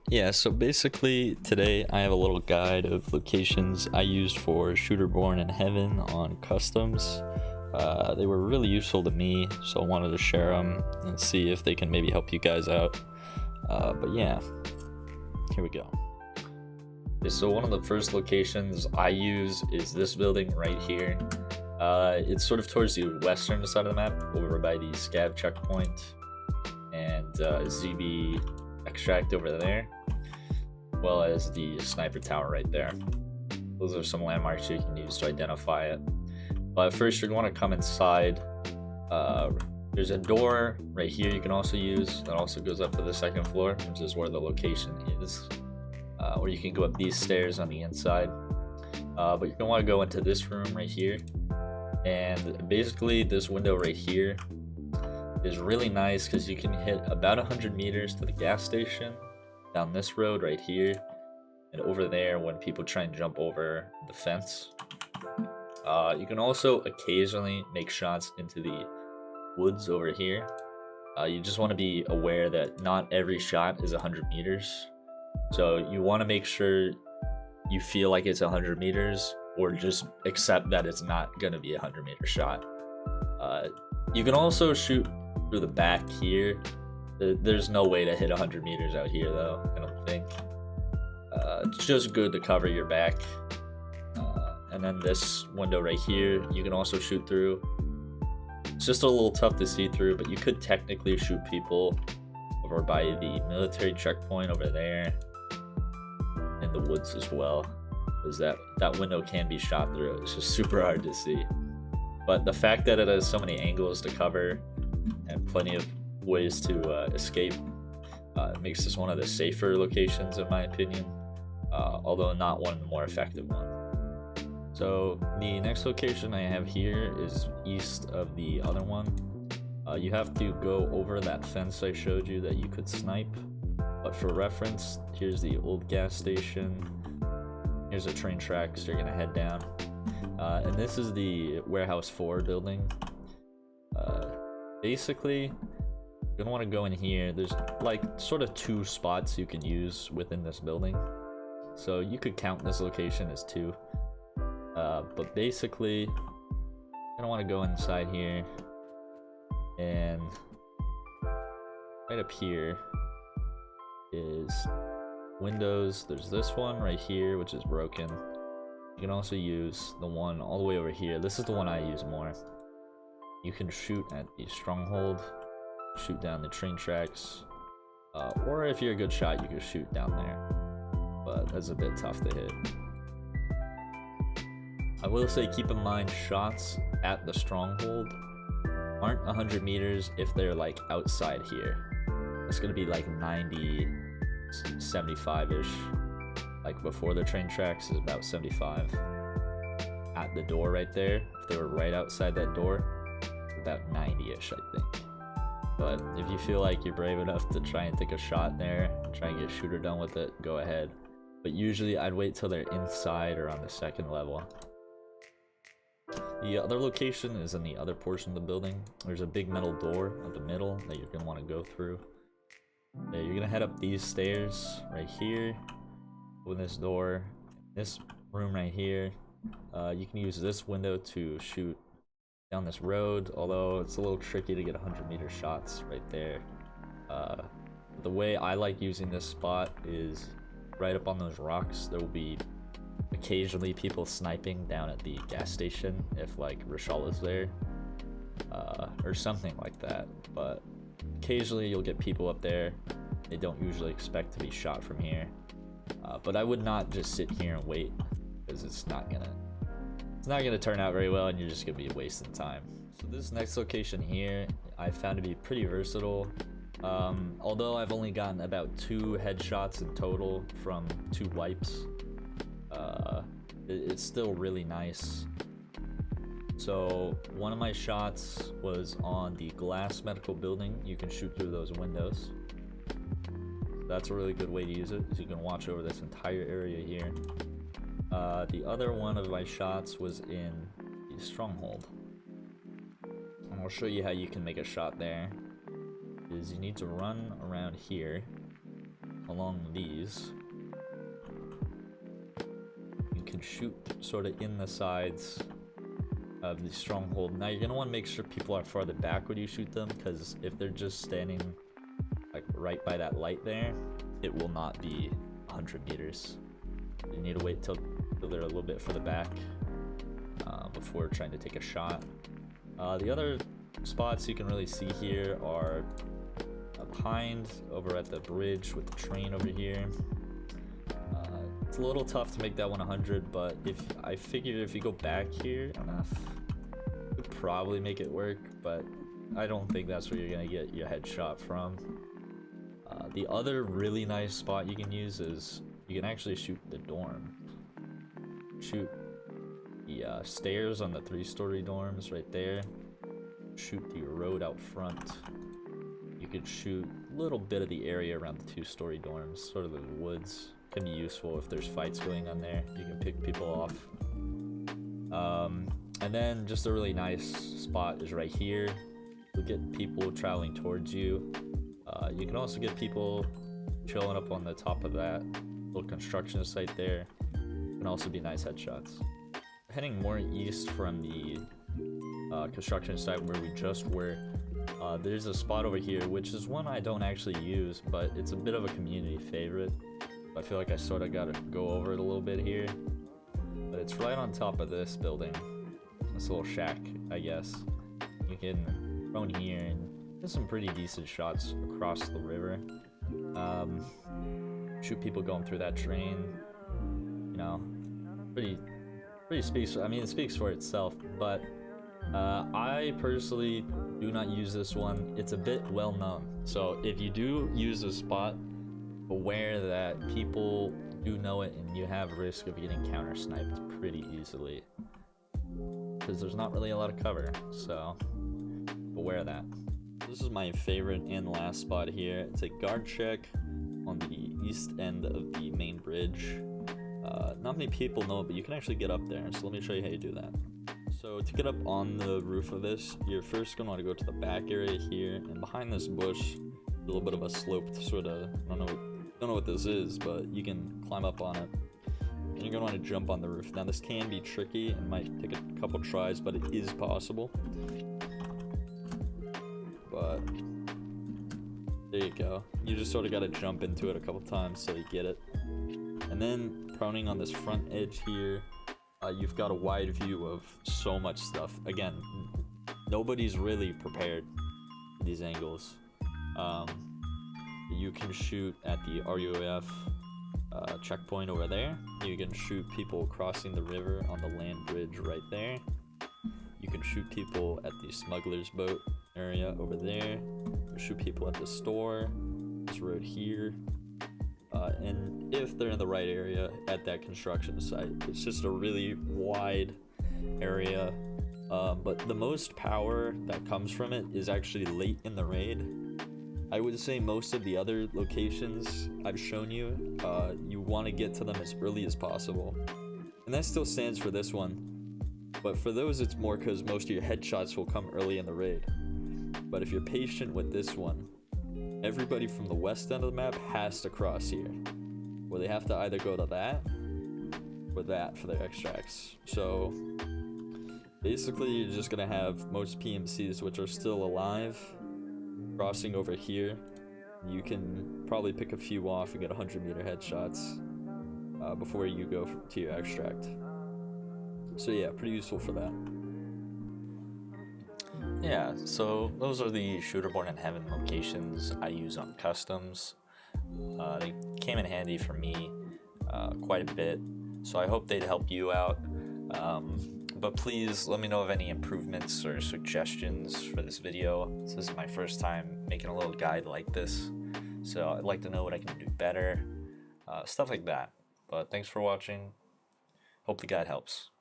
Yeah, so basically today I have a little guide of locations I used for Shooter Born in Heaven on customs. They were really useful to me, so I wanted to share them and see if they can maybe help you guys out. But yeah, here we go. Okay, so one of the first locations I use is this building right here. It's sort of towards the western side of the map, over by the scav checkpoint and ZB extract over there, as well as the sniper tower right there. Those are some landmarks you can use to identify it. But first you're going to come inside. There's a door right here you can also use that also goes up to the second floor, which is where the location is. Or you can go up these stairs on the inside. But you're going to want to go into this room right here. And basically this window right here is really nice because you can hit about 100 meters to the gas station down this road right here and over there when people try and jump over the fence. You can also occasionally make shots into the woods over here. You just want to be aware that not every shot is 100 meters. So you want to make sure you feel like it's 100 meters or just accept that it's not going to be a 100-meter shot. You can also shoot through the back here. There's no way to hit 100 meters out here though, I don't think. It's just good to cover your back. And then this window right here, you can also shoot through. It's just a little tough to see through, but you could technically shoot people over by the military checkpoint over there. In the woods as well, because that window can be shot through. It's just super hard to see. But the fact that it has so many angles to cover and plenty of ways to escape makes this one of the safer locations in my opinion, although not one of the more effective one. So the next location I have here is east of the other one. You have to go over that fence I showed you that you could snipe, but for reference, here's the old gas station, here's a train track, so you're gonna head down, and this is the warehouse 4 building. Basically you're gonna want to go in here. There's like sort of 2 spots you can use within this building, so you could count this location as 2, but basically you're gonna want to go inside here, and right up here is windows. There's this one right here which is broken. You can also use the one all the way over here. This is the one I use more. You can shoot at the stronghold, shoot down the train tracks, or if you're a good shot you can shoot down there, but that's a bit tough to hit. I will say keep in mind shots at the stronghold aren't 100 meters if they're like outside here. It's gonna be like 90, 75-ish. Like before the train tracks is about 75. At the door right there, if they were right outside that door, about 90-ish I think. But if you feel like you're brave enough to try and take a shot there, try and get shooter done with it, go ahead. But usually I'd wait till they're inside or on the second level. The other location is in the other portion of the building. There's a big metal door at the middle that you're going to want to go through. You're going to head up these stairs right here. Open this door. This room right here. You can use this window to shoot down this road, although it's a little tricky to get 100-meter shots right there. The way I like using this spot is right up on those rocks. There will be occasionally people sniping down at the gas station if like Rochelle is there, or something like that, but occasionally you'll get people up there. They don't usually expect to be shot from here, but I would not just sit here and wait, because it's not gonna turn out very well and you're just gonna be wasting time. So this next location here I found to be pretty versatile. Although I've only gotten about 2 headshots in total from 2 wipes, it's still really nice. So one of my shots was on the glass medical building. You can shoot through those windows. That's a really good way to use it, so you can watch over this entire area here. The other one of my shots was in the stronghold, and I'll show you how you can make a shot there. Is you need to run around here, along these. You can shoot sort of in the sides of the stronghold. Now you're gonna want to make sure people are farther back when you shoot them, because if they're just standing like right by that light there, it will not be 100 meters. You need to wait till they're a little bit further back before trying to take a shot. The other spots you can really see here are behind over at the bridge with the train over here. It's a little tough to make that one 100, but I figured if you go back here enough, you could probably make it work, but I don't think that's where you're gonna get your headshot from. The other really nice spot you can use is you can actually shoot the dorm. Shoot the stairs on the 3-story dorms right there. Shoot the road out front. You could shoot a little bit of the area around the 2-story dorms, sort of the woods. Can be useful if there's fights going on there. You can pick people off. And then just a really nice spot is right here. You'll get people traveling towards you. You can also get people chilling up on the top of that little construction site there. Can also be nice headshots. Heading more east from the construction site where we just were, there's a spot over here, which is one I don't actually use, but it's a bit of a community favorite. I feel like I sort of got to go over it a little bit here. But it's right on top of this building. This little shack, I guess. You can run here and get some pretty decent shots across the river. Shoot people going through that train. You know, pretty speaks. I mean, it speaks for itself. But I personally do not use this one. It's a bit well known. So if you do use this spot, aware that people do know it and you have risk of getting counter sniped pretty easily, because there's not really a lot of cover, so aware of that. This is my favorite and last spot here. It's a guard check on the east end of the main bridge. Not many people know it, but you can actually get up there, so let me show you how you do that. So to get up on the roof of this, you're first going to want to go to the back area here, and behind this bush, a little bit of a sloped sort of, I don't know what this is, but you can climb up on it. And you're gonna want to jump on the roof. Now this can be tricky and might take a couple tries, but it is possible. But there you go. You just sort of gotta jump into it a couple times so you get it. And then proning on this front edge here, you've got a wide view of so much stuff. Again, nobody's really prepared for these angles. You can shoot at the RUF checkpoint over there. You can shoot people crossing the river on the land bridge right there. You can shoot people at the smuggler's boat area over there. You shoot people at the store, this road here. And if they're in the right area at that construction site, it's just a really wide area. But the most power that comes from it is actually late in the raid. I would say most of the other locations I've shown you, you want to get to them as early as possible. And that still stands for this one. But for those, it's more because most of your headshots will come early in the raid. But if you're patient with this one, everybody from the west end of the map has to cross here, where they have to either go to that or that for their extracts. So basically, you're just going to have most PMCs, which are still alive, crossing over here. You can probably pick a few off and get 100-meter headshots before you go to your extract. So yeah, pretty useful for that. Yeah, so those are the Shooterborn in Heaven locations I use on customs. They came in handy for me quite a bit, so I hope they'd help you out. But please let me know of any improvements or suggestions for this video. This is my first time making a little guide like this, so I'd like to know what I can do better, stuff like that. But thanks for watching. Hope the guide helps.